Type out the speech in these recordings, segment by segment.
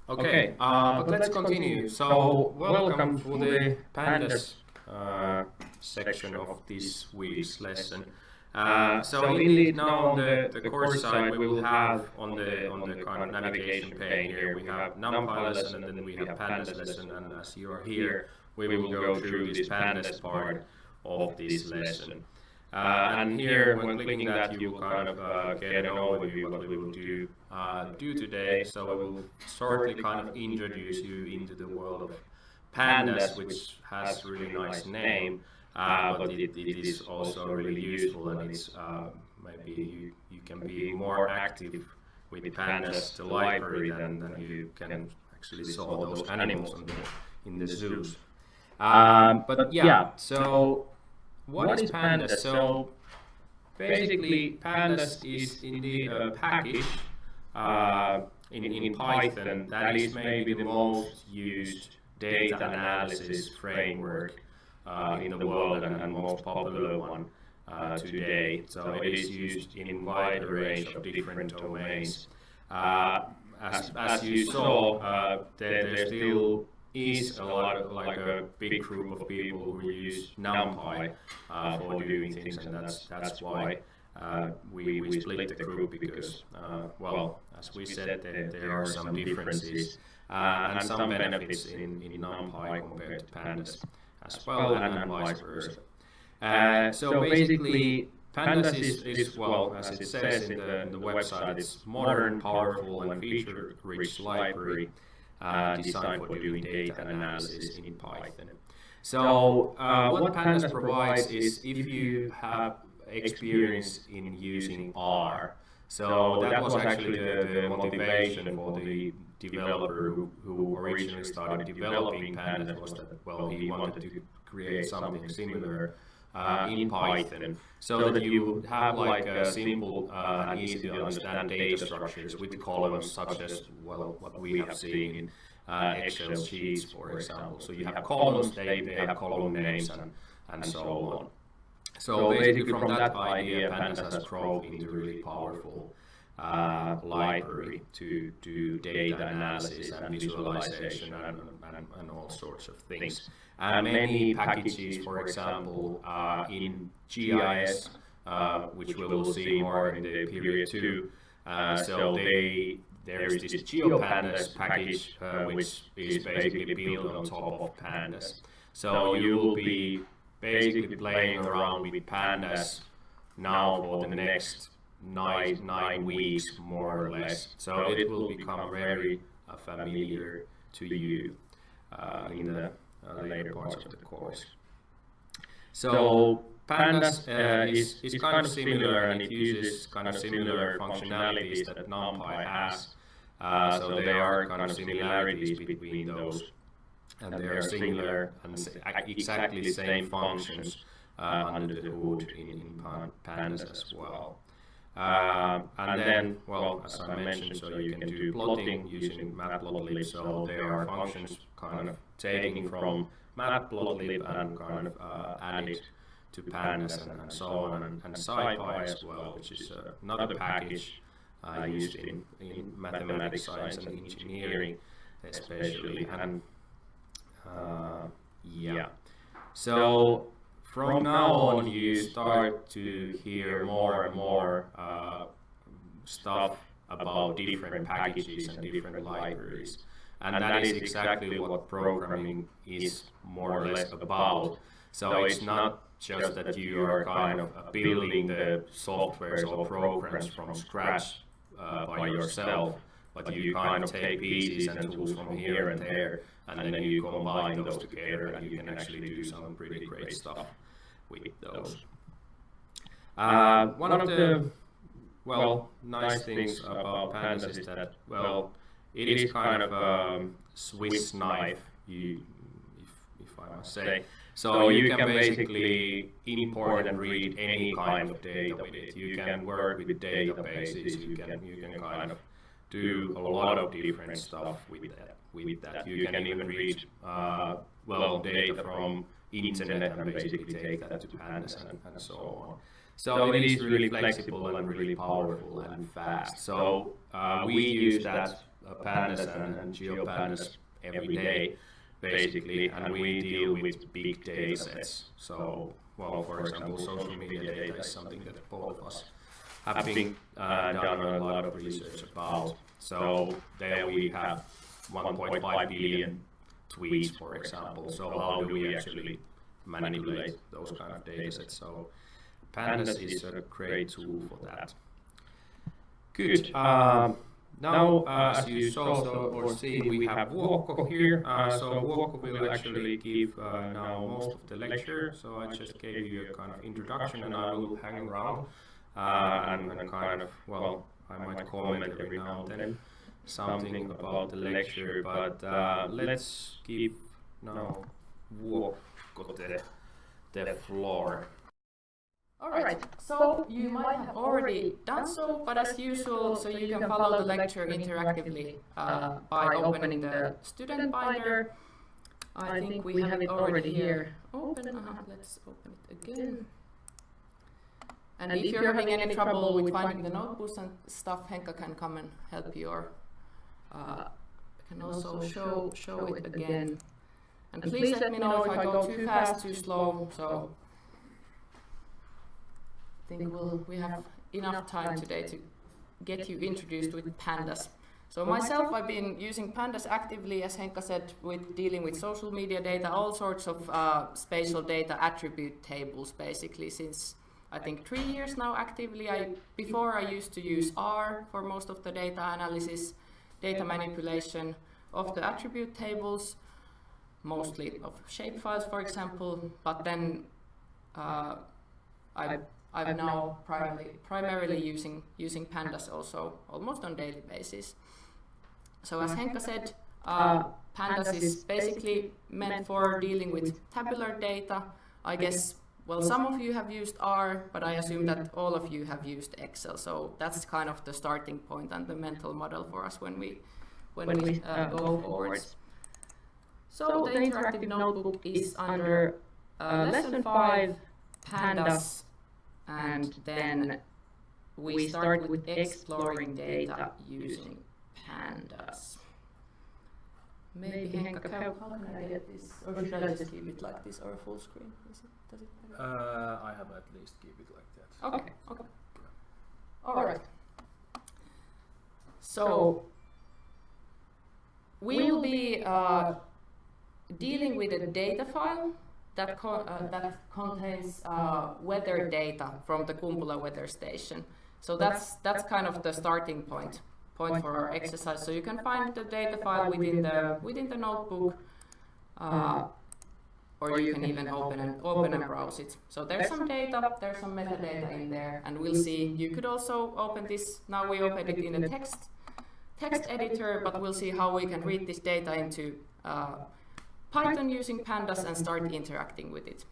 But let's continue. So, welcome to the Pandas section of this week's lesson. So indeed, now on the course side, we will have on the kind of navigation pane here, we have NumPy lesson and then we have Pandas lesson. And as you are here, we will go through this Pandas part of this lesson. And here, when clicking that, you will kind of get an overview of what we will do today. So I will shortly kind of introduce you into the world of Pandas, which has a really nice name, but it is also really useful, and it's maybe you can be more active with Pandas, the library, than you can actually saw those animals in the zoos. But yeah, so what is Pandas? So basically, Pandas is indeed a package in Python that is maybe the most used data analysis framework in the world and most popular one today. So it is used in a wide range of different domains. As you saw, there still is a lot of a big group of people who use NumPy for doing things, and that's why we split the group, because well, as we said, there are some differences and some benefits in NumPy compared to Pandas as well, and vice versa. So basically, Pandas is, well, as it says in the website, it's modern, powerful, and feature-rich library designed for doing data analysis in Python. So what Pandas provides is, if you have experience in using R, so that was actually the motivation for the developer who originally started developing Pandas, was that, well, he wanted to create something similar in Python, so that you have like a simple and easy to understand data structures with columns, such as, well, what we have seen in Excel sheets, for example. So you have columns, they have column names, and so on. So basically, from that idea, Pandas has grown into a really powerful library to do data analysis and visualization and all sorts of things. And many packages, for example, in GIS, which we will see more in the period 2, so there is this Geo-Pandas package, which is basically built on top of Pandas. So you will be basically playing around with Pandas now for the next 9 weeks, more or less. So it will become very familiar to you in the later parts of the course. So Pandas is kind of similar, and it uses kind of similar functionalities that NumPy has. So there are kind of similarities between those, and they are similar and exactly the same functions under the hood in Pandas as well. And then, well, as I mentioned, so you can do plotting using matplotlib. So there are functions kind of taking from matplotlib and kind of added to Pandas and so on, and SciPy as well, which is another package used in mathematics, science, and engineering especially. And yeah, so from now on, you start to hear more and more stuff about different packages and different libraries. And that is exactly what programming is more or less about. So it's not just that you are kind of building the softwares or programs from scratch by yourself, but you kind of take pieces and tools from here and there, and then you combine those together, and you can actually do some pretty great stuff with those. One of the, well, nice things about Pandas is that, well, it is kind of a Swiss knife, if I must say. So you can basically import and read any kind of data with it. You can work with databases. You can kind of do a lot of different stuff with that. You can even read well, data from internet and basically take that to Pandas and so on. So it is really flexible and really powerful and fast. So we use that Pandas and Geo-Pandas every day, basically, and we deal with big data sets. So, well, for example, social media data is something that both of us have been done a lot of research about. So there we have 1.5 billion tweets, for example. So how do we actually manipulate those kind of data sets? So Pandas is a great tool for that. Good. Now, as you saw or see, we have Vuokko here. So Vuokko will actually give now most of the lecture. So I just gave you a kind of introduction, and I will hang around and kind of, well, I might comment every now and then something about the lecture, but let's give now Vuokko the floor. Alright, so you might have already done so, but as usual, so you can follow the lecture interactively by opening the student binder. I think we have it already here open. Let's open it again. And if you're having any trouble with finding the notebooks and stuff, Henka can come and help you, or can also show it again. And please let me know if I go too fast, too slow. So I think we have enough time today to get you introduced with Pandas. So myself, I've been using Pandas actively, as Henka said, with dealing with social media data, all sorts of spatial data attribute tables, basically, since I think 3 years now actively. Before I used to use R for most of the data analysis, data manipulation of the attribute tables, mostly of shapefiles, for example, but then I'm now primarily using Pandas also almost on daily basis. So as Henka said, Pandas is basically meant for dealing with tabular data. I guess, well, some of you have used R, but I assume that all of you have used Excel. So that's kind of the starting point and the mental model for us when we go forwards. So the interactive notebook is under lesson 5, Pandas, and then we start with exploring data using Pandas. Maybe Henka, how can I get this? Or should I just keep it like this, or full screen? Does it matter? I have at least keep it like that. Okay. All right. So we will be dealing with a data file that contains weather data from the Kumpula weather station. So that's kind of the starting point for our exercise. So you can find the data file within the notebook, or you can even open and browse it. So there's some data, there's some metadata in there, and we'll see. You could also open this. Now we open it in the text editor, but we'll see how we can read this data into Python using Pandas and start interacting with it.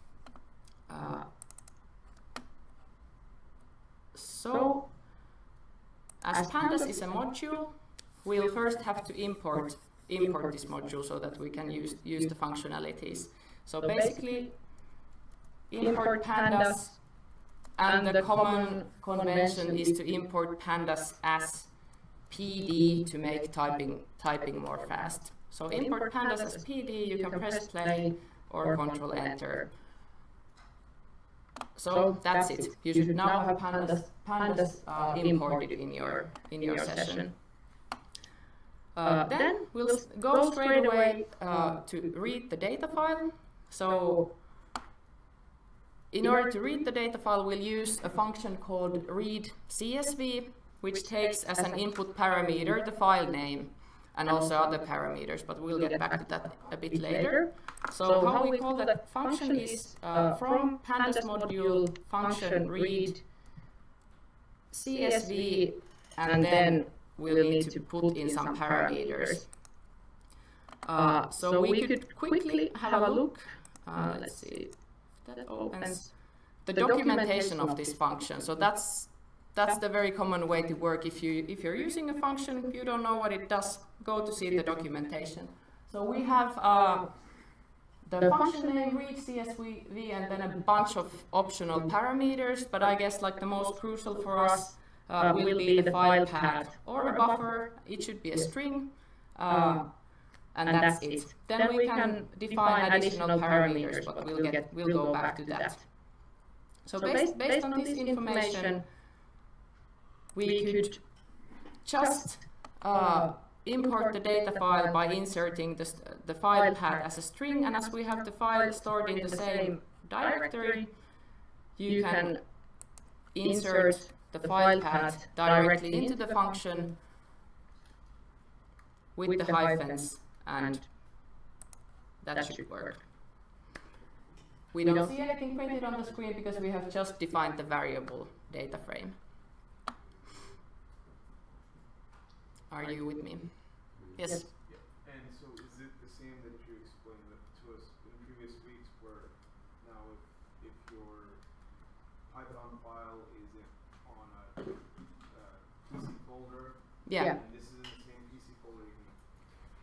So as Pandas is a module, we'll first have to import this module so that we can use the functionalities. So basically, import Pandas, and the common convention is to import Pandas as PD to make typing more fast. So import Pandas as PD, you can press play or Control Enter. So that's it. You should now have Pandas imported in your session. Then we'll go straight away to read the data file. So in order to read the data file, we'll use a function called read CSV, which takes as an input parameter the file name and also other parameters, but we'll get back to that a bit later. So how we call that function is from Pandas module function read CSV, and then we'll need to put in some parameters. So we could quickly have a look. Let's see if that opens. The documentation of this function. So that's the very common way to work. If you're using a function, you don't know what it does, go to see the documentation. So we have the function name read CSV and then a bunch of optional parameters, but I guess like the most crucial for us will be the file path or a buffer. It should be a string, and that's it. Then we can define additional parameters, but we'll go back to that. So based on this information, we could just import the data file by inserting the file path as a string, and as we have the file stored in the same directory, you can insert the file path directly into the function with the hyphens, and that should work. We don't see anything printed on the screen because we have just defined the variable data frame. Are you with me? Yes? Yeah. And so is it the same that you explained to us in previous weeks, where now if your Python file is on a PC folder, Yeah. and this is in the same PC folder, you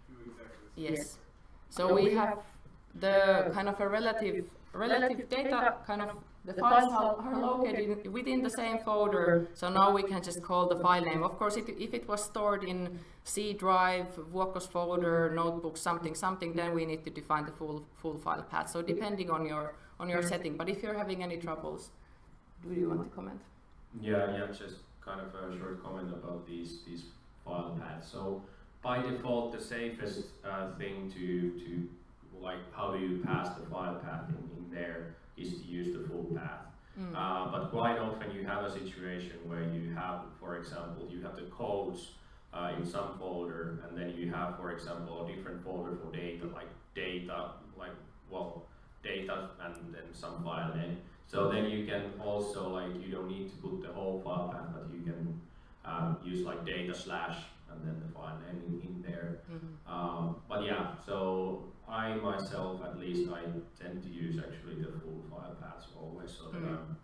can do exactly the same? Yes. So we have the kind of a relative data, kind of the files are located within the same folder, so now we can just call the file name. Of course, if it was stored in C drive, Vuokos folder, notebook, something, then we need to define the full file path. So depending on your setting. But if you're having any troubles, do you want to comment? Yeah, just kind of a short comment about these file paths. So by default, the safest thing to like how do you pass the file path in there is to use the full path. But quite often you have a situation where you have, for example, you have the codes in some folder, and then you have, for example, a different folder for data and then some file name. So then you can also, like, you don't need to put the whole file path, but you can use like data slash and then the file name in there. But yeah, so I myself, at least, I tend to use actually the full file paths always, so that I'm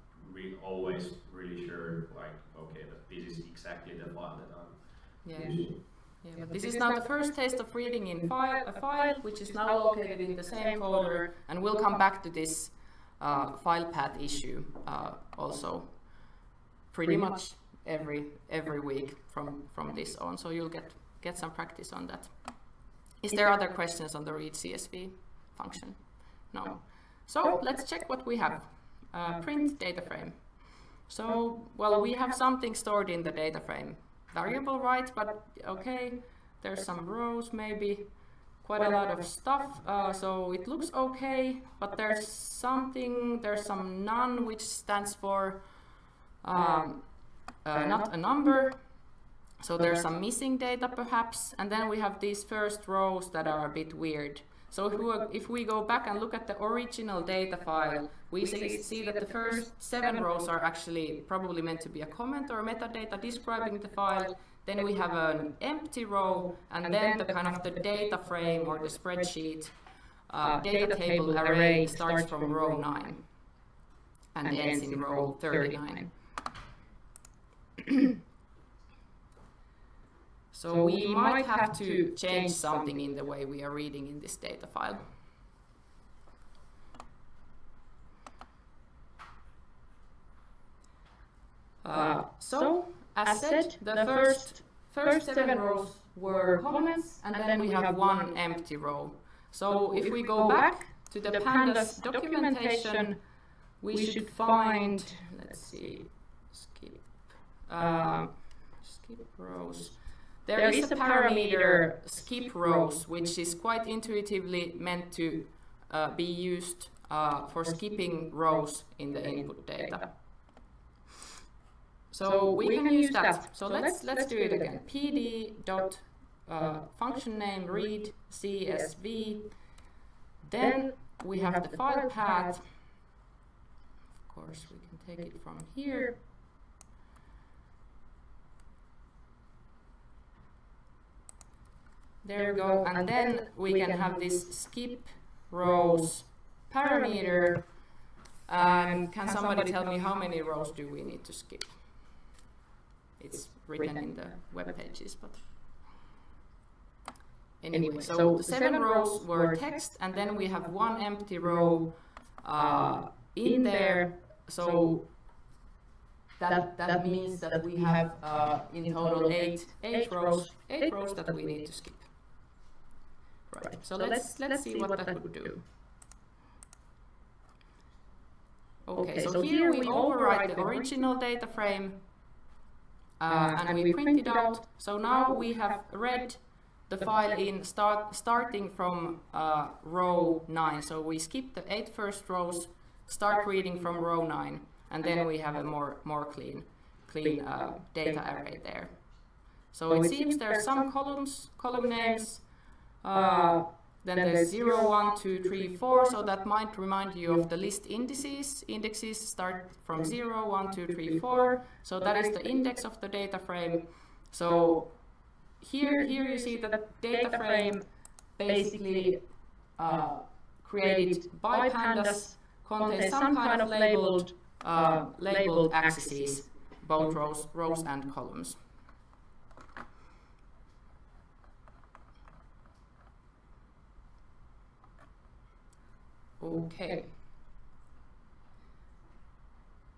always really sure, like, okay, that this is exactly the file that I'm using. Yeah, but this is now the first taste of reading in a file, which is now located in the same folder, and we'll come back to this file path issue also pretty much every week from this on, so you'll get some practice on that. Is there other questions on the read CSV function? No. So let's check what we have. Print data frame. So, well, we have something stored in the data frame. Variable, right? But okay, there's some rows, maybe quite a lot of stuff. So it looks okay, but there's some none, which stands for not a number. So there's some missing data perhaps, and then we have these first rows that are a bit weird. So if we go back and look at the original data file, we see that the first 7 rows are actually probably meant to be a comment or metadata describing the file. Then we have an empty row, and then the kind of the data frame or the spreadsheet data table array starts from row 9 and ends in row 39. So we might have to change something in the way we are reading in this data file. So, as said, the first 7 rows were comments, and then we have 1 empty row. So if we go back to the Pandas documentation, we should find, let's see, skip rows. There is a parameter skip rows, which is quite intuitively meant to be used for skipping rows in the input data. So we can use that. So let's do it again. pd dot function name read CSV. Then we have the file path. Of course, we can take it from here. There we go, and then we can have this skip rows parameter. Can somebody tell me how many rows do we need to skip? It's written in the web pages, but anyway, so the 7 rows were text, and then we have 1 empty row in there. So that means that we have in total eight rows that we need to skip. Right. So let's see what that would do. Okay, so here we overwrite the original data frame and we print it out. So now we have read the file in starting from row 9. So we skip the 8 first rows, start reading from row 9, and then we have a more clean data array there. So it seems there are some column names. Then there's 0, 1, 2, 3, 4, so that might remind you of the list indices. Indexes start from 0, 1, 2, 3, 4, so that is the index of the data frame. So here you see that the data frame basically created by Pandas contains some kind of labeled axes, both rows and columns. Okay.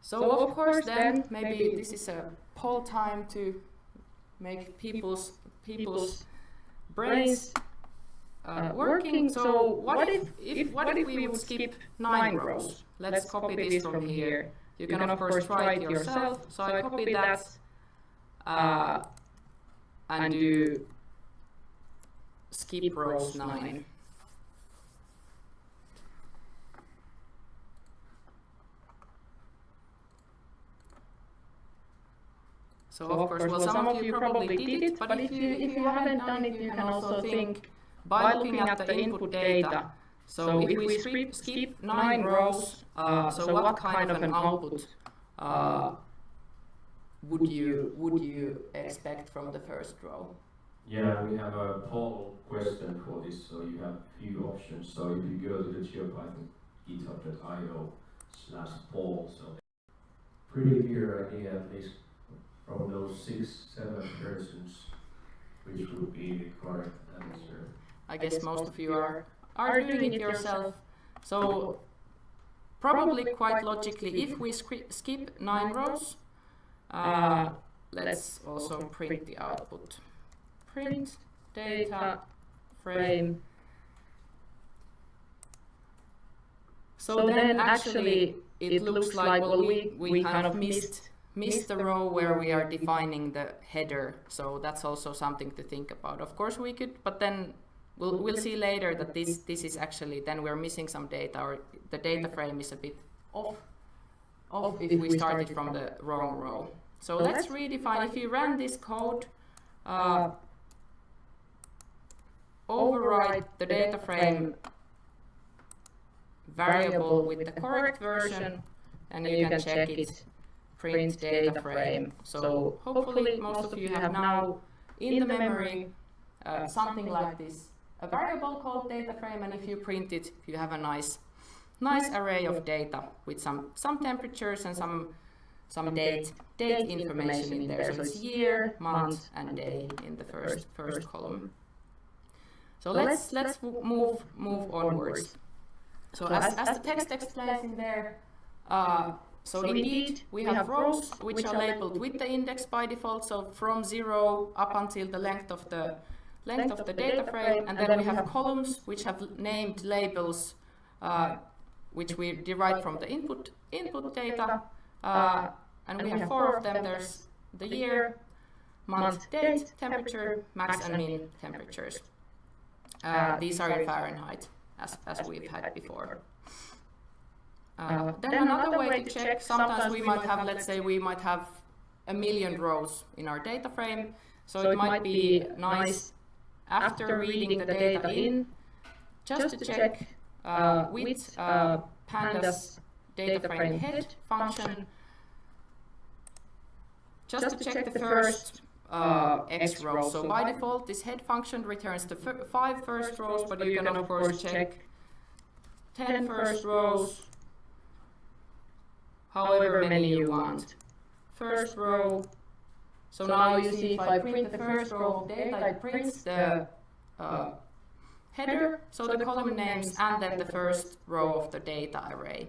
So of course then maybe this is a poll time to make people's brains working. So what if we would skip 9 rows? Let's copy this from here. You can of course try it yourself. So I copy that and do skip rows 9. So of course, well, some of you probably did it, but if you haven't done it, you can also think by looking at the input data. So if we skip 9 rows, so what kind of an output would you expect from the first row? Yeah, we have a poll question for this, so you have a few options. So if you go to the Geo-Python github.io/poll, so pretty clear idea at least from those 6-7 persons, which would be the correct answer. I guess most of you are doing it yourself. So probably quite logically, if we skip 9 rows, let's also print the output. Print data frame. So then actually it looks like, well, we kind of missed the row where we are defining the header, so that's also something to think about. Of course we could, but then we'll see later that this is actually, then we're missing some data, or the data frame is a bit off if we started from the wrong row. So let's redefine. If you run this code, override the data frame variable with the correct version, and you can check it. Print data frame. So hopefully most of you have now in the memory something like this, a variable called data frame, and if you print it, you have a nice array of data with some temperatures and some date information in there. So it's year, month, and day in the first column. So let's move onwards. So as the text explains in there. So indeed, we have rows which are labeled with the index by default, so from 0 up until the length of the data frame, and then we have columns which have named labels which we derive from the input data, and we have 4 of them. There's the year, month, date, temperature, max and min temperatures. These are in Fahrenheit, as we've had before. Then another way to check, sometimes we might have, let's say we might have 1,000,000 rows in our data frame, so it might be nice after reading the data in, just to check with Pandas data frame head function, just to check the first X rows. So by default this head function returns the 5 first rows, but you can of course check 10 first rows, however many you want. First row. So now you see if I print the first row of data, it prints the header, so the column names, and then the first row of the data array.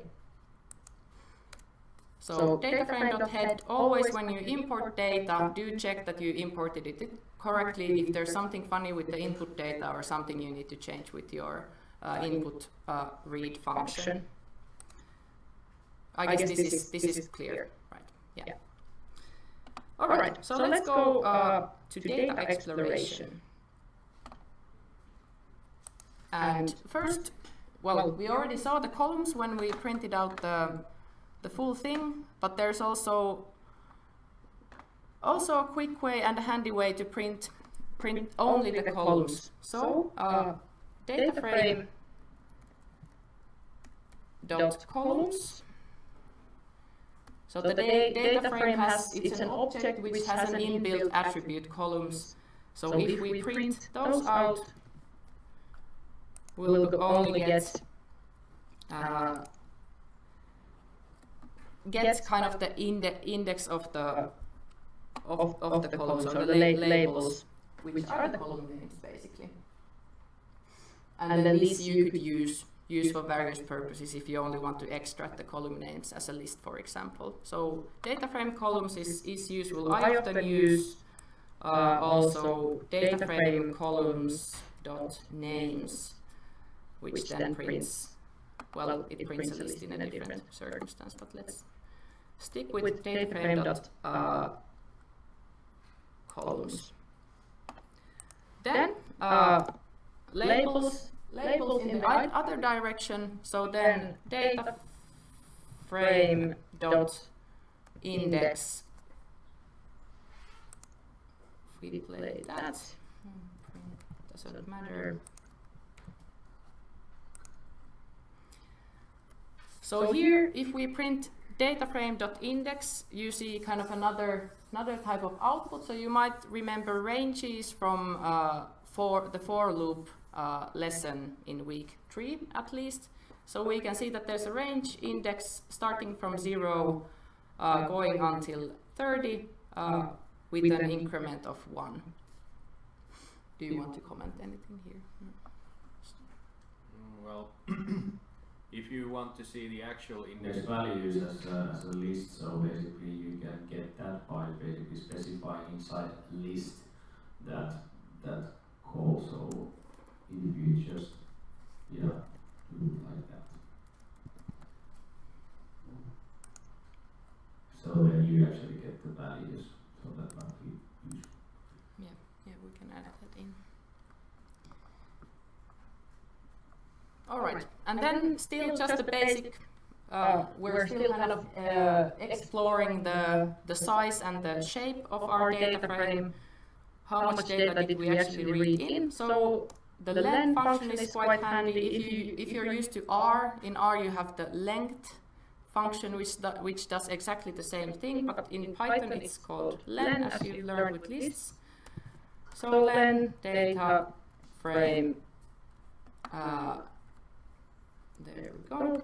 So dataframe.head, always when you import data, do check that you imported it correctly. If there's something funny with the input data or something you need to change with your input read function. I guess this is clear, right? Yeah. All right, so let's go to data exploration. And first, well, we already saw the columns when we printed out the full thing, but there's also a quick way and a handy way to print only the columns. So data frame dot columns. So the data frame it's an object which has an inbuilt attribute columns. So if we print those out, we'll only get kind of the index of the columns, or the labels, which are the column names basically. And then this you could use for various purposes if you only want to extract the column names as a list, for example. So data frame columns is useful. I often use also data frame columns dot names, which then prints, well, it prints a list in a different circumstance, but let's stick with data frame dot columns. Then labels in the other direction. So then data frame dot index. If we play that, doesn't matter. So here, if we print data frame dot index, you see kind of another type of output. So you might remember ranges from the for loop lesson in week 3 at least. So we can see that there's a range index starting from 0 going until 30 with an increment of 1. Do you want to comment anything here? Well, if you want to see the actual index values as a list, so basically you can get that by basically specifying inside list that call. So if you just do it like that, so then you actually get the values. So that might be useful. Yeah, we can add that in. All right, and then still just the basic. We're still kind of exploring the size and the shape of our data frame. How much data did we actually read in? So the len function is quite handy. If you're used to R, in R you have the length function which does exactly the same thing, but in Python it's called len, as you learned with lists. So len data frame. There we go.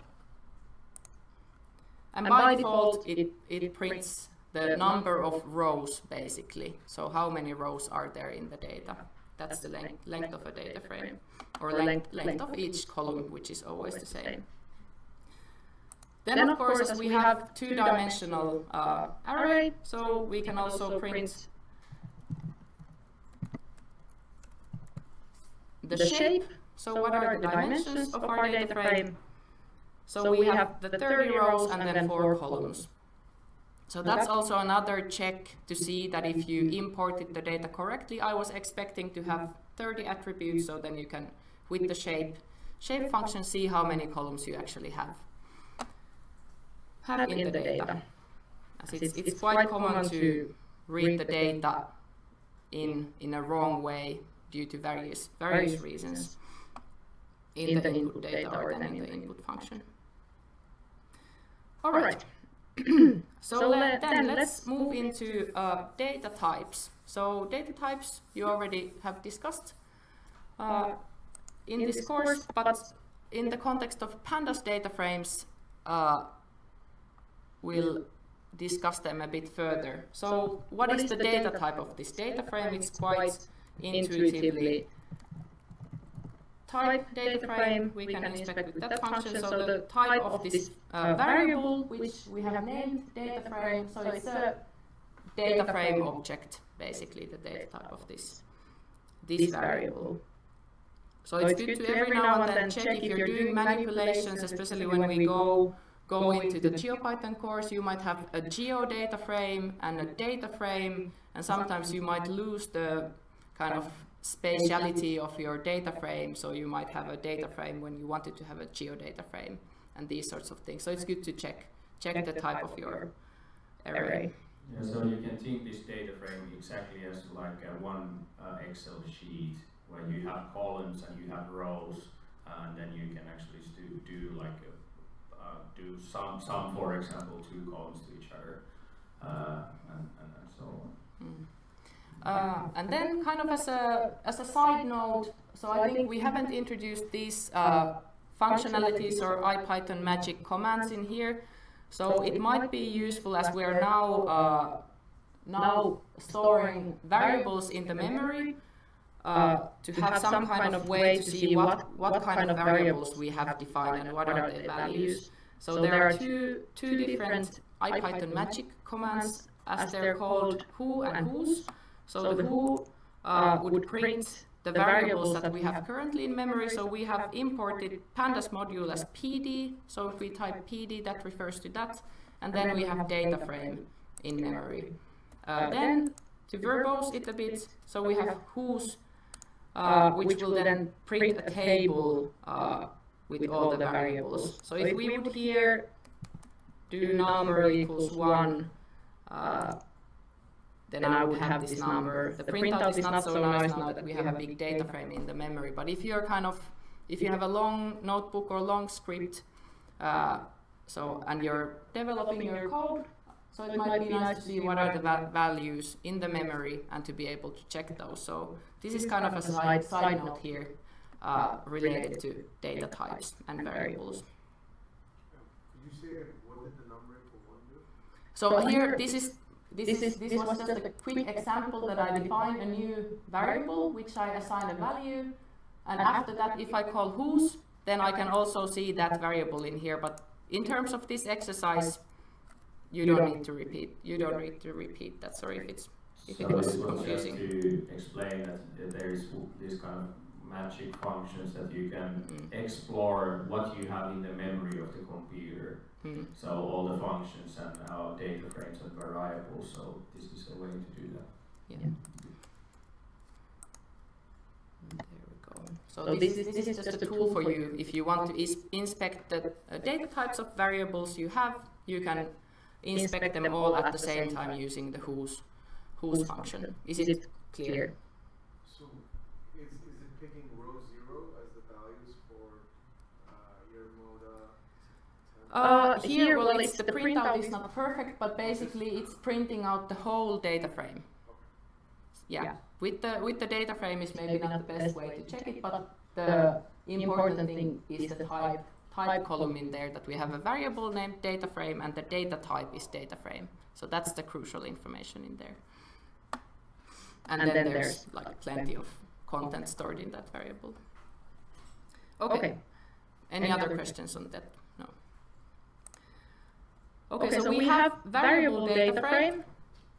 And by default, it prints the number of rows, basically. So how many rows are there in the data? That's the length of a data frame, or length of each column, which is always the same. Then, of course, as we have two-dimensional array, so we can also print the shape. So what are the dimensions of our data frame? So we have the 30 rows and then 4 columns. So that's also another check to see that if you imported the data correctly. I was expecting to have 30 attributes, so then you can, with the shape function, see how many columns you actually have in the data. As it's quite common to read the data in a wrong way due to various reasons in the input data or then in the input function. All right. So then let's move into data types. So data types you already have discussed in this course, but in the context of Pandas data frames, we'll discuss them a bit further. So what is the data type of this data frame? It's quite intuitively type data frame we can inspect with that function. So the type of this variable, which we have named data frame, so it's a data frame object, basically the data type of this variable. So it's good to every now and then check if you're doing manipulations, especially when we go into the Geo-Python course. You might have a geo data frame and a data frame, and sometimes you might lose the kind of spatiality of your data frame. So you might have a data frame when you wanted to have a geo data frame and these sorts of things. So it's good to check the type of your array. Yeah, so you can think this data frame exactly as like one Excel sheet where you have columns and you have rows, and then you can actually do like do some, for example, 2 columns to each other, and so on. And then, kind of as a side note, so I think we haven't introduced these functionalities or IPython magic commands in here. So it might be useful, as we are now storing variables in the memory, to have some kind of way to see what kind of variables we have defined and what are their values. So there are two different IPython magic commands, as they're called who and whose. So the who would print the variables that we have currently in memory. So we have imported Pandas module as PD. So if we type PD, that refers to that. And then we have data frame in memory. Then to verbose it a bit, so we have whose, which will then print a table with all the variables. So if we would here do number equals 1, then I would have this number. The printout is not so nice now that we have a big data frame in the memory. But if you're if you have a long notebook or long script, and you're developing your code, so it might be nice to see what are the values in the memory and to be able to check those. So this is kind of a side note here related to data types and variables. Could you say what did the number equal 1 do? So here, this was just a quick example that I define a new variable which I assign a value, and after that, if I call whose, then I can also see that variable in here. But in terms of this exercise, you don't need to repeat. You don't need to repeat that. Sorry if it was confusing. To explain that there is this kind of magic functions that you can explore what you have in the memory of the computer. So all the functions and our data frames and variables. So this is a way to do that. Yeah. There we go. So this is just a tool for you. If you want to inspect the data types of variables you have, you can inspect them all at the same time using the whose function. Is it clear? So is it picking row 0 as the values for your moda? Here, well, the printout is not perfect, but basically it's printing out the whole data frame. Yeah, with the data frame is maybe not the best way to check it, but the important thing is the type column in there, that we have a variable named data frame and the data type is data frame. So that's the crucial information in there. And then there's like plenty of content stored in that variable. Okay. Any other questions on that? No. Okay, so we have variable data frame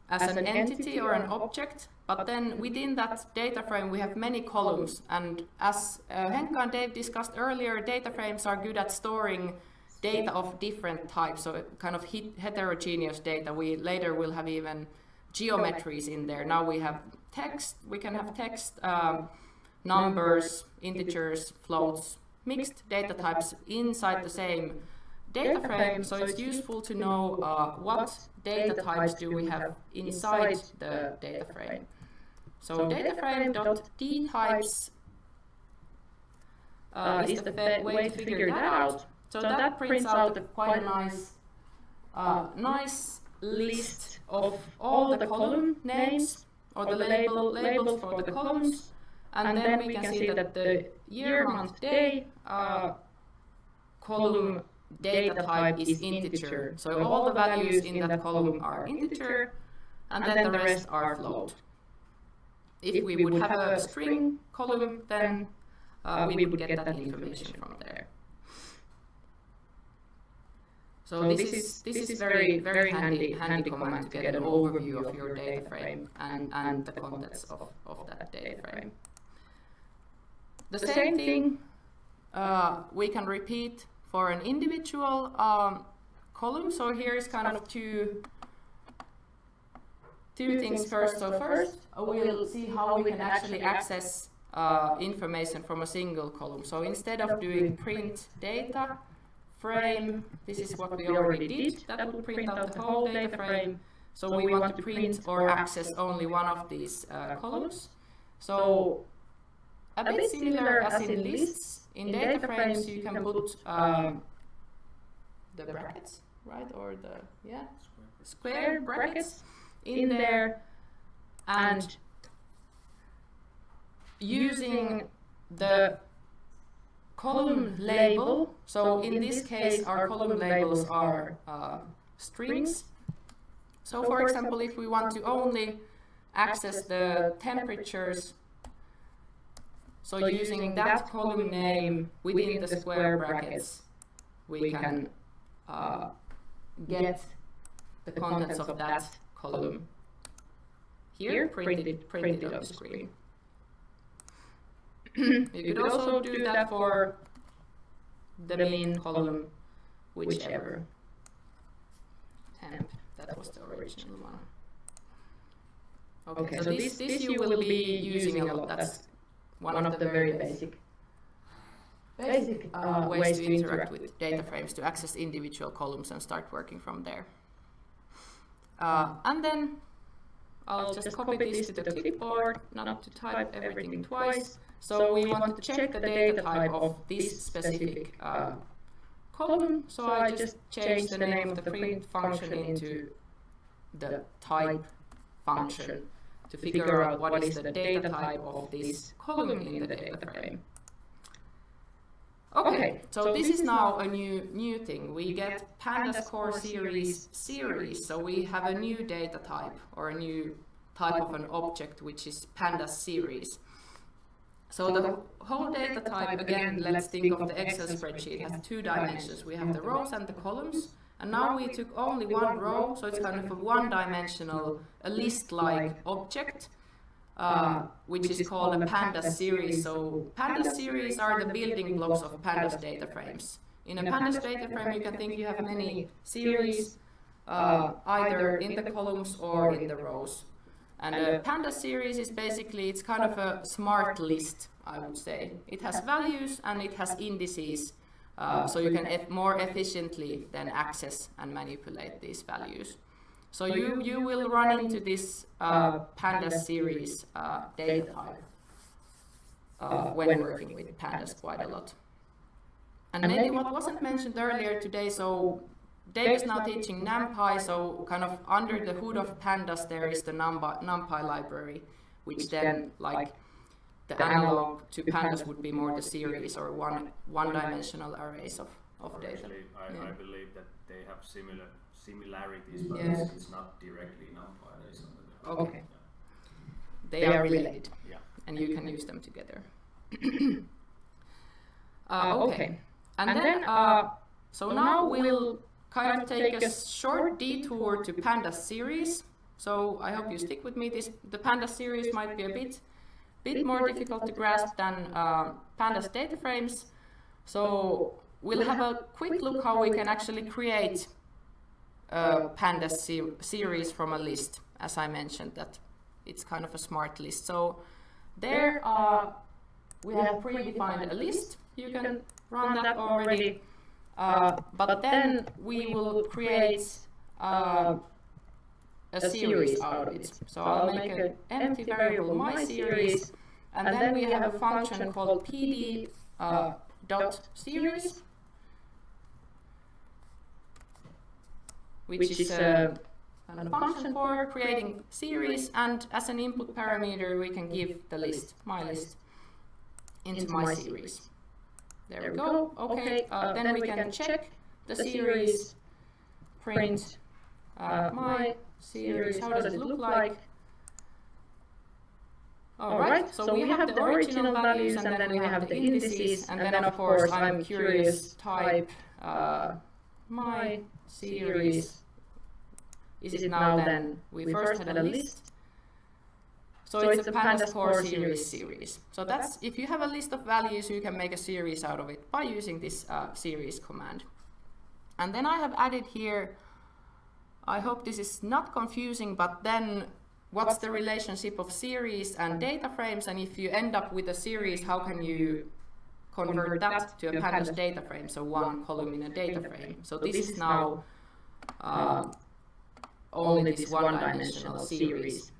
as an entity or an object, but then within that data frame we have many columns, and as Henka and Dave discussed earlier, data frames are good at storing data of different types, so kind of heterogeneous data. We later will have even geometries in there. Now we have text, we can have text, numbers, integers, floats, mixed data types inside the same data frame, so it's useful to know what data types do we have inside the data frame. So data frame.dtypes is the way to figure that out. So that prints out quite a nice list of all the column names, or the labels for the columns, and then we can see that the year, month, day column data type is integer. So all the values in that column are integer, and then the rest are float. If we would have a string column, then we would get that information from there. So this is very handy command to get an overview of your data frame and the contents of that data frame. The same thing we can repeat for an individual column. So here is kind of two things first. So first we'll see how we can actually access information from a single column. So instead of doing print data frame, this is what we already did. That will print out the whole data frame. So we want to print or access only one of these columns. So a bit similar as in lists. In data frames, you can put the brackets, right, or the square brackets in there, and using the column label. So in this case, our column labels are strings. So for example, if we want to only access the temperatures, so using that column name within the square brackets, we can get the contents of that column here printed on the screen. You could also do that for the min column, whichever temp. That was the original one. Okay, so this you will be using a lot. That's one of the very basic ways to interact with data frames, to access individual columns and start working from there. And then I'll just copy this to the clipboard, not to type everything twice. So we want to check the data type of this specific column. So I just changed the name of the print function into the type function to figure out what is the data type of this column in the data frame. Okay, so this is now a new thing. We get Pandas Core Series, so we have a new data type, or a new type of an object, which is Pandas Series. So the whole data type, again, let's think of the Excel spreadsheet, has two dimensions. We have the rows and the columns, and now we took only one row, so it's kind of a one-dimensional, a list-like object, which is called a Pandas series. So Pandas series are the building blocks of Pandas data frames. In a Pandas data frame, you can think you have many series, either in the columns or in the rows. And a Pandas series is basically, it's kind of a smart list, I would say. It has values and it has indices, so you can more efficiently then access and manipulate these values. So you will run into this Pandas series data type when working with Pandas quite a lot. And maybe what wasn't mentioned earlier today, so Dave is now teaching NumPy, so kind of under the hood of Pandas there is the NumPy library, which then, like the analog to Pandas, would be more the series or one-dimensional arrays of data. Actually, I believe that they have similarities, but Yeah. it's not directly NumPy. Okay. They are related, Yeah. and you can use them together. Okay, and then so now we'll kind of take a short detour to Pandas series. So I hope you stick with me. The Pandas series might be a bit more difficult to grasp than Pandas data frames. So we'll have a quick look how we can actually create a Pandas series from a list. As I mentioned, that it's kind of a smart list. So there we have predefined a list. You can run that already. But then we will create a series out of it. So I'll make an empty variable mySeries, and then we have a function called pd .series, which is a function for creating series, and as an input parameter we can give the list, my list, into mySeries. There we go. Okay, then we can check the series, print my series. How does it look like? Alright, so we have the original values and then we have the indices, and then of course I'm curious type my series. Is it now then? We first had a list. So it's a Pandas core series. So that's, if you have a list of values, you can make a series out of it by using this series command. And then I have added here, I hope this is not confusing, but then what's the relationship of series and data frames? And if you end up with a series, how can you convert that to a Pandas data frame? So one column in a data frame. So this is now only this one-dimensional series.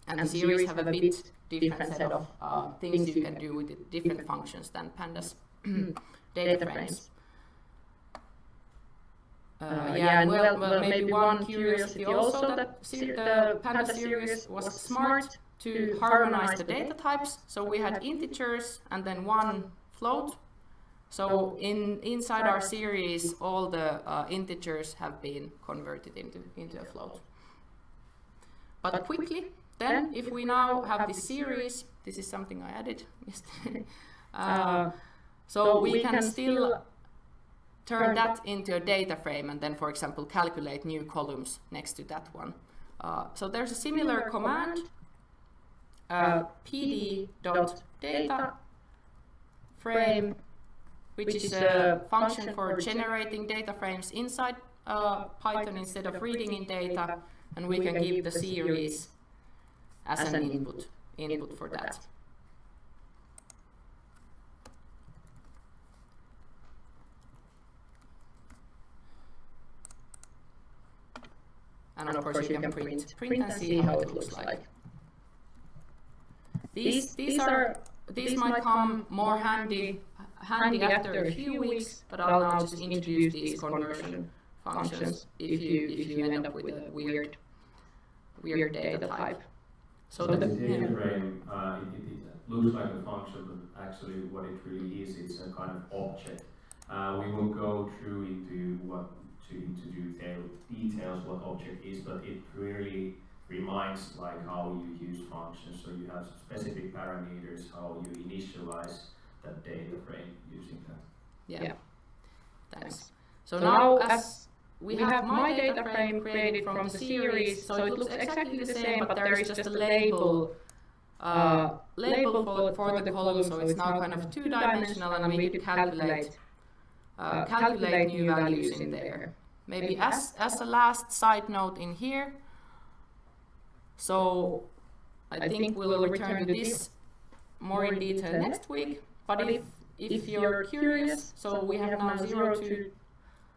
And the series have a bit different set of things you can do with it, different functions than Pandas data frames. Yeah, and well, maybe one curiosity also that the Pandas series was smart to harmonize the data types. So we had integers and then one float. So inside our series, all the integers have been converted into a float. But quickly, then, if we now have this series, this is something I added yesterday. So we can still turn that into a data frame and then, for example, calculate new columns next to that one. So there's a similar command, pd.data frame, which is a function for generating data frames inside Python instead of reading in data, and we can give the series as an input for that. And of course you can print and see how it looks like. These might come more handy after a few weeks, but I'll now just introduce these conversion functions if you end up with a weird data type. So the data frame, it looks like a function, but actually what it really is, it's a kind of object. We will go through into details what object is, but it really reminds like how you use functions. So you have specific parameters, how you initialize that data frame using that. Yeah. Thanks. So now as we have my data frame created from the series, so it looks exactly the same, but there is just a label for the column, so it's now kind of two-dimensional, and we could calculate new values in there. Maybe as a last side note in here, so I think we'll return to this more in detail next week, but if you're curious, so we have now 0,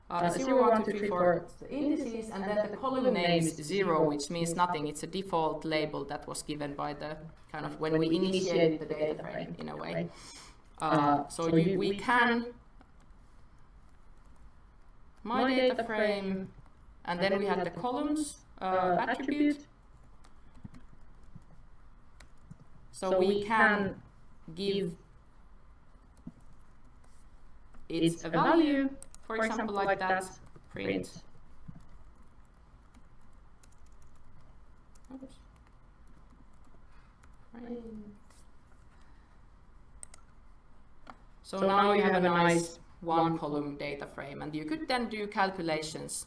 1, 2, 3, 4 indices, and then the column name is 0, which means nothing. It's a default label that was given by the kind of when we initiated the data frame in a way. So we can my data frame, and then we had the columns attribute. So we can give it a value, for example, like that, print. Oops. So now you have a nice one-column data frame, and you could then do calculations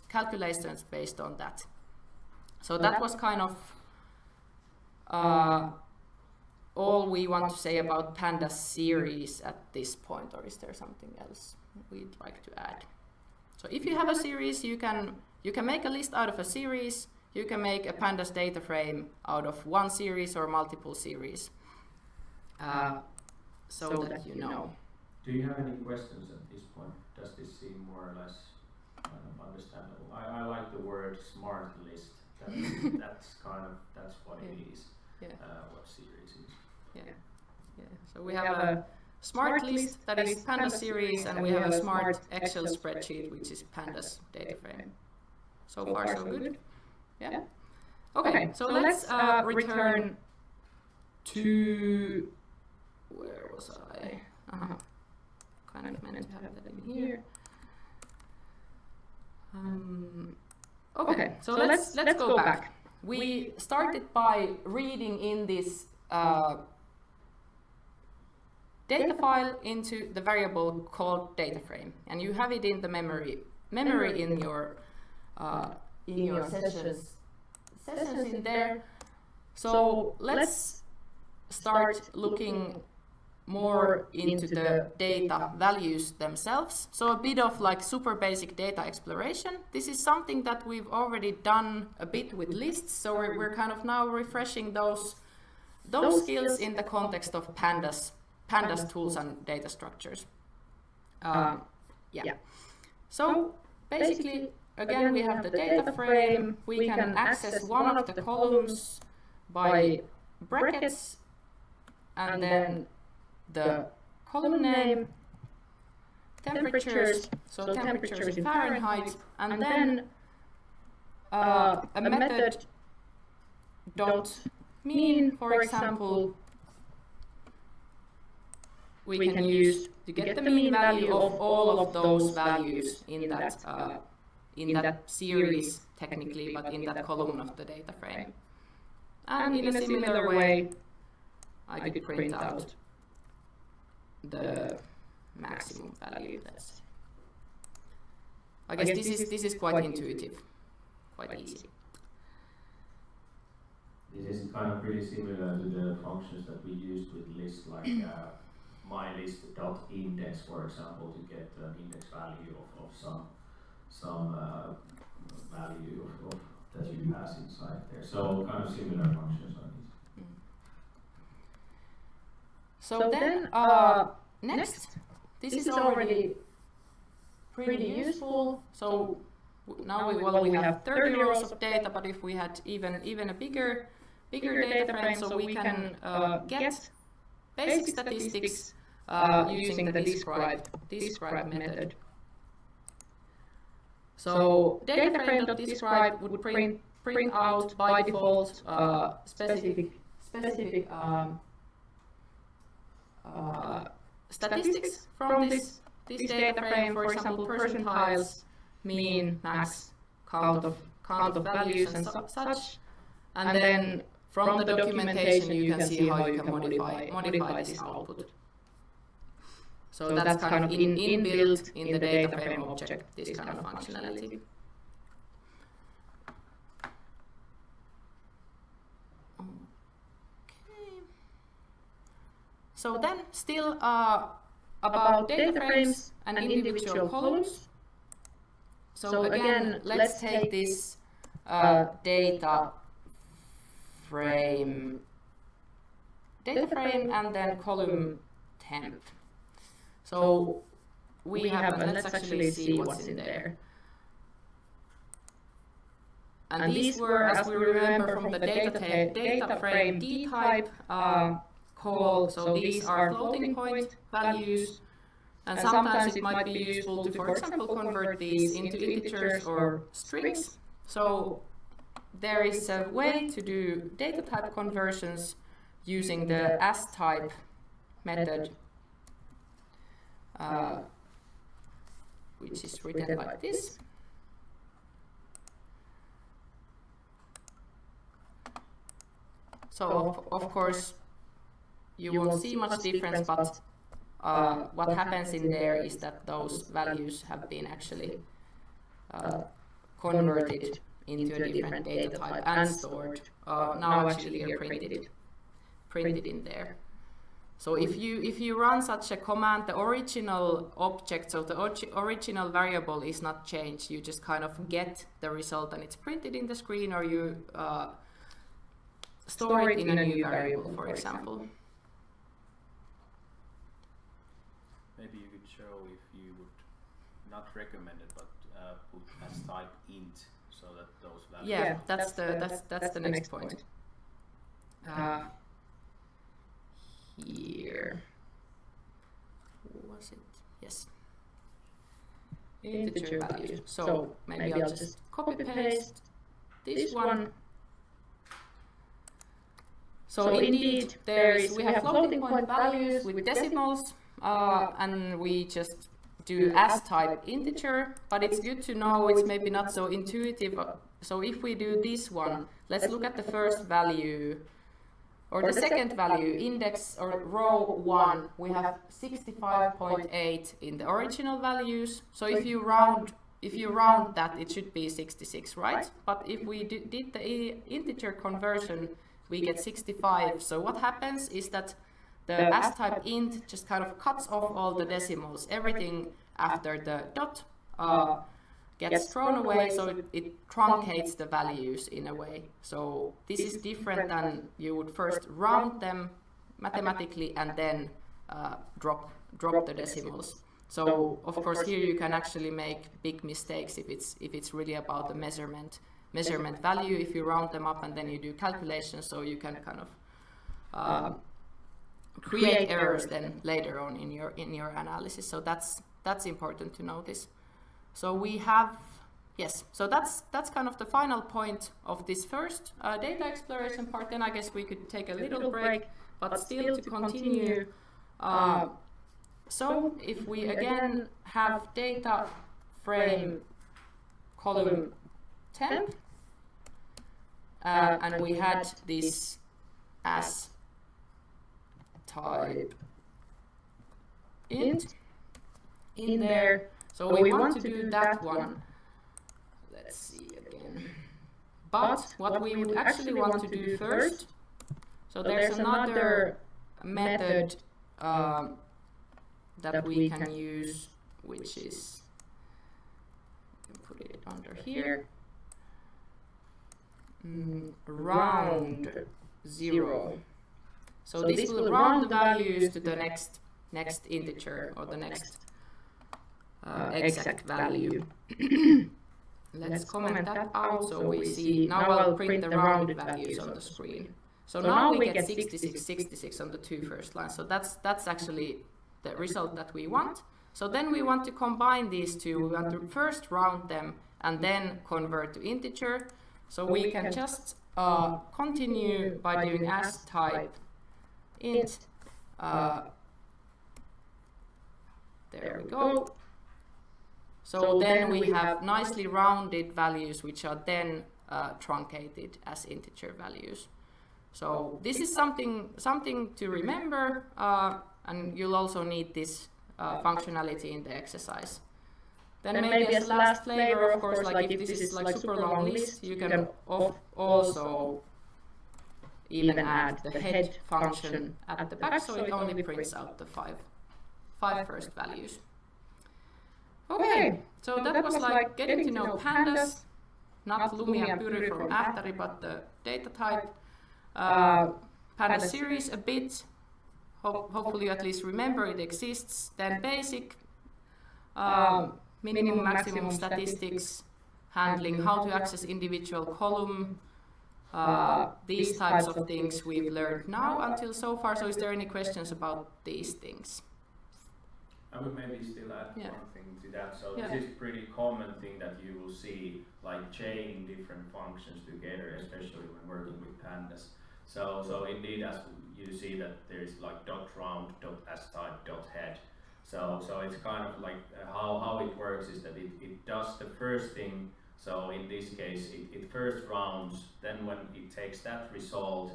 based on that. So that was kind of all we want to say about Pandas series at this point, or is there something else we'd like to add? So if you have a series, you can make a list out of a series. You can make a Pandas data frame out of one series or multiple series, so that you know. Do you have any questions at this point? Does this seem more or less kind of understandable? I like the word smart list. That's what it is. Yeah. What series is. Yeah. So we have a smart list that is Pandas series, and we have a smart Excel spreadsheet which is Pandas data frame. So far so good. Yeah. Okay. So let's return to where was I? Kind of meant to have that in here. Okay, so let's go back. We started by reading in this data file into the variable called data frame, and you have it in the memory in your sessions in there. So let's start looking more into the data values themselves. So a bit of like super basic data exploration. This is something that we've already done a bit with lists, so we're kind of now refreshing those skills in the context of pandas tools and data structures. So basically, again, we have the data frame. We can access one of the columns by brackets, and then the column name, temperatures, so temperatures in Fahrenheit, and then a method dot mean, for example, we can use to get the mean value of all of those values in that series technically, but in that column of the data frame. And in a similar way, I could print out the maximum value. I guess this is quite intuitive, quite easy. This is kind of pretty similar to the functions that we used with lists, like mylist.index, for example, to get an index value of some value of that you pass inside there. So kind of similar functions are these. So then next, this is already pretty useful. So now we have 30 rows of data, but if we had even a bigger data frame, so we can get basic statistics using the describe method. So data-frame.describe would print out by default specific statistics from this data frame. For example, percentiles, mean, max, count of values, and such. And then from the documentation, you can see how you can modify this output. So that's kind of inbuilt in the data frame object, this kind of functionality. Okay. So then still about data frames and individual columns. So again, let's take this data frame and then column temp. So we have, and let's actually see what's in there. And these were, as we remember from the data frame dtype call, so these are floating point values. And sometimes it might be useful to, for example, convert these into integers or strings. So there is a way to do data type conversions using the astype method, which is written like this. So of course you won't see much difference, but what happens in there is that those values have been actually converted into a different data type and stored. Now actually here printed in there. So if you run such a command, the original object, so the original variable is not changed. You just kind of get the result and it's printed in the screen, or you store it in a new variable, for example. Maybe you could show if you would not recommend it, but put as type int, so that those values. Yeah, that's the next point. Here was it? Yes. Integer values. So maybe I'll just copy paste this one. So indeed, we have floating point values with decimals, and we just do as type integer. But it's good to know it's maybe not so intuitive. So if we do this one, let's look at the first value. or the second value, index or row 1, we have 65.8 in the original values. So if you round that, it should be 66, right? But if we did the integer conversion, we get 65. So what happens is that the s-type int just kind of cuts off all the decimals. Everything after the dot gets thrown away, so it truncates the values in a way. So this is different than you would first round them mathematically and then drop the decimals. So of course here you can actually make big mistakes if it's really about the measurement value. If you round them up and then you do calculations, so you can kind of create errors then later on in your analysis. So that's important to notice. So we have, yes, so that's kind of the final point of this first data exploration part. Then I guess we could take a little break, but still to continue. So if we again have data frame column 10, and we had this as type int in there. So we want to do that one. Let's see again. But what we would actually want to do first, so there's another method that we can use, which is, put it under here, round 0. So this will round the values to the next integer or the next exact value. Let's comment that out so we see. Now I'll print the rounded values on the screen. So now we get 66, 66 on the two first lines. So that's actually the result that we want. So then we want to combine these two. We want to first round them and then convert to integer. So we can just continue by doing as type int. There we go. So then we have nicely rounded values which are then truncated as integer values. So this is something to remember, and you'll also need this functionality in the exercise. Then maybe as last flavor, of course, like if this is like super long list, you can also even add the head function at the back, so it only prints out the five first values. Okay, so that was like getting to know pandas, not Lumia Pyri from Ähtäri, but the data type. Pandas series a bit, hopefully you at least remember it exists. Then basic, minimum, maximum statistics, handling, how to access individual column, these types of things we've learned now until so far. So is there any questions about these things? I would maybe still add one thing to that. So this is pretty common thing that you will see, like chaining different functions together, especially when working with pandas. So indeed, as you see that there's like .round, .astype, .head. So it's kind of like how it works is that it does the first thing. So in this case, it first rounds, then when it takes that result,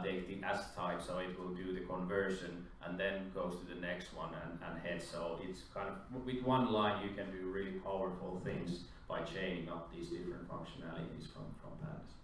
take the as type, so it will do the conversion and then goes to the next one and head. So it's kind of, with one line you can do really powerful things by chaining up these different functionalities from pandas.